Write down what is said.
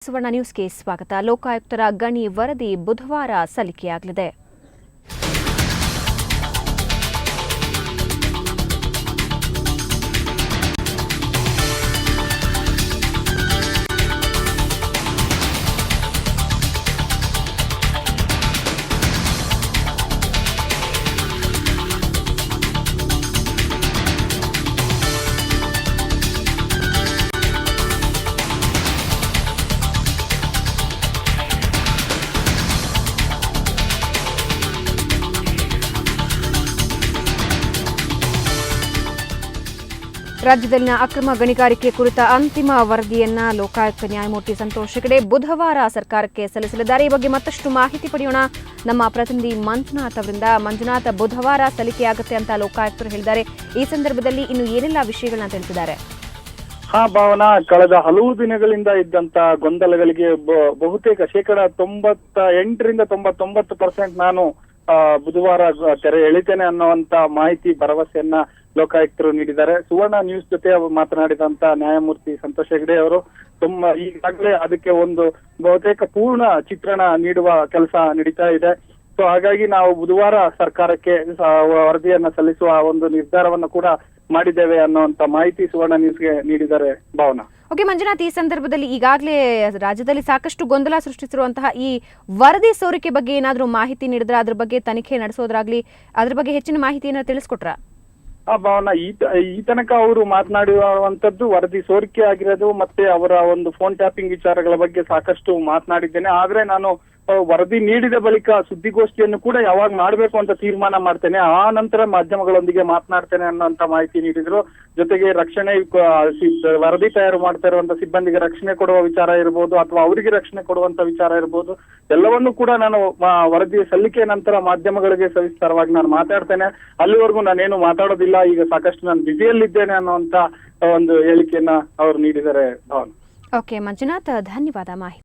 ಸುವರ್ಣ ನ್ಯೂಸ್ಗೆ ಸ್ವಾಗತ. ಲೋಕಾಯುಕ್ತರ ಗಣಿ ವರದಿ ಬುಧವಾರ ಸಲ್ಲಿಕೆಯಾಗಲಿದೆ. ರಾಜ್ಯದಲ್ಲಿನ ಅಕ್ರಮ ಗಣಿಗಾರಿಕೆ ಕುರಿತ ಅಂತಿಮ ವರದಿಯನ್ನ ಲೋಕಾಯುಕ್ತ ನ್ಯಾಯಮೂರ್ತಿ ಸಂತೋಷ್ ಹೆಗಡೆ ಬುಧವಾರ ಸರ್ಕಾರಕ್ಕೆ ಸಲ್ಲಿಸಲಿದ್ದಾರೆ. ಈ ಬಗ್ಗೆ ಮತ್ತಷ್ಟು ಮಾಹಿತಿ ಪಡೆಯೋಣ ನಮ್ಮ ಪ್ರತಿನಿಧಿ ಮಂಜುನಾಥ್ ಅವರಿಂದ. ಮಂಜುನಾಥ್, ಬುಧವಾರ ಸಲ್ಲಿಕೆಯಾಗುತ್ತೆ ಅಂತ ಲೋಕಾಯುಕ್ತರು ಹೇಳಿದ್ದಾರೆ. ಈ ಸಂದರ್ಭದಲ್ಲಿ ಇನ್ನು ಏನೆಲ್ಲ ವಿಷಯಗಳನ್ನ ತಿಳಿಸಿದ್ದಾರೆ? ಭಾವನಾ, ಕಳೆದ ಹಲವು ದಿನಗಳಿಂದ ಇದ್ದಂತ ಗೊಂದಲಗಳಿಗೆ ಬಹುತೇಕ 98ರಿಂದ 99% ನಾನು ಬುಧವಾರ ತೆರೆ ಎಳಿತೇನೆ ಅನ್ನುವಂತ ಮಾಹಿತಿ ಭರವಸೆಯನ್ನ ಲೋಕಾಯುಕ್ತರು ನೀಡಿದ್ದಾರೆ. ಸುವರ್ಣ ನ್ಯೂಸ್ ಜೊತೆ ಮಾತನಾಡಿದಂತ ನ್ಯಾಯಮೂರ್ತಿ ಸಂತೋಷ್ ಹೆಗಡೆ ಅವರು ಈಗಾಗಲೇ ಅದಕ್ಕೆ ಒಂದು ಬಹುತೇಕ ಪೂರ್ಣ ಚಿತ್ರಣ ನೀಡುವ ಕೆಲಸ ನಡೀತಾ ಇದೆ. ಸೊ ಹಾಗಾಗಿ ನಾವು ಬುಧವಾರ ಸರ್ಕಾರಕ್ಕೆ ವರದಿಯನ್ನ ಸಲ್ಲಿಸುವ ಒಂದು ನಿರ್ಧಾರವನ್ನು ಕೂಡ ಮಾಡಿದ್ದೇವೆ ಅನ್ನುವಂತ ಮಾಹಿತಿ ಸುವರ್ಣ ನ್ಯೂಸ್ಗೆ ನೀಡಿದ್ದಾರೆ. ಭಾವನಾ. ಓಕೆ ಮಂಜುನಾಥ್, ಈ ಸಂದರ್ಭದಲ್ಲಿ ಈಗಾಗಲೇ ರಾಜ್ಯದಲ್ಲಿ ಸಾಕಷ್ಟು ಗೊಂದಲ ಸೃಷ್ಟಿಸಿರುವಂತಹ ಈ ವರದಿ ಸೋರಿಕೆ ಬಗ್ಗೆ ಏನಾದರೂ ಮಾಹಿತಿ ನೀಡಿದ್ರೆ ಅದ್ರ ಬಗ್ಗೆ ತನಿಖೆ ನಡೆಸೋದ್ರಾಗ್ಲಿ, ಅದ್ರ ಬಗ್ಗೆ ಹೆಚ್ಚಿನ ಮಾಹಿತಿಯನ್ನ ತಿಳಿಸ್ಕೊಟ್ರ? ಭಾವನಾ, ಈ ತನಕ ಅವರು ಮಾತನಾಡಿರುವಂತದ್ದು ವರದಿ ಸೋರಿಕೆ ಆಗಿರೋದು ಮತ್ತೆ ಅವರ ಒಂದು ಫೋನ್ ಟ್ಯಾಪಿಂಗ್ ವಿಚಾರಗಳ ಬಗ್ಗೆ ಸಾಕಷ್ಟು ಮಾತನಾಡಿದ್ದೇನೆ. ಆದ್ರೆ ನಾನು ವರದಿ ನೀಡಿದ ಬಳಿಕ ಸುದ್ದಿಗೋಷ್ಠಿಯನ್ನು ಕೂಡ ಯಾವಾಗ ಮಾಡ್ಬೇಕು ಅಂತ ತೀರ್ಮಾನ ಮಾಡ್ತೇನೆ, ಆ ನಂತರ ಮಾಧ್ಯಮಗಳೊಂದಿಗೆ ಮಾತನಾಡ್ತೇನೆ ಅನ್ನೋಂತ ಮಾಹಿತಿ ನೀಡಿದ್ರು. ಜೊತೆಗೆ ರಕ್ಷಣೆ, ವರದಿ ತಯಾರು ಮಾಡ್ತಾ ಇರುವಂತ ಸಿಬ್ಬಂದಿಗೆ ರಕ್ಷಣೆ ಕೊಡುವ ವಿಚಾರ ಇರ್ಬೋದು ಅಥವಾ ಅವರಿಗೆ ರಕ್ಷಣೆ ಕೊಡುವಂತ ವಿಚಾರ ಇರ್ಬೋದು, ಎಲ್ಲವನ್ನೂ ಕೂಡ ನಾನು ವರದಿ ಸಲ್ಲಿಕೆ ನಂತರ ಮಾಧ್ಯಮಗಳಿಗೆ ಸವಿಸ್ತಾರವಾಗಿ ನಾನು ಮಾತಾಡ್ತೇನೆ. ಅಲ್ಲಿವರೆಗೂ ನಾನೇನು ಮಾತಾಡೋದಿಲ್ಲ, ಈಗ ಸಾಕಷ್ಟು ನಾನು ಬ್ಯುಸಿಯಲ್ಲಿದ್ದೇನೆ ಅನ್ನುವಂತ ಒಂದು ಹೇಳಿಕೆಯನ್ನ ಅವರು ನೀಡಿದ್ದಾರೆ. ಓಕೆ ಮಂಜುನಾಥ್, ಧನ್ಯವಾದ ಮಾಹಿತಿ.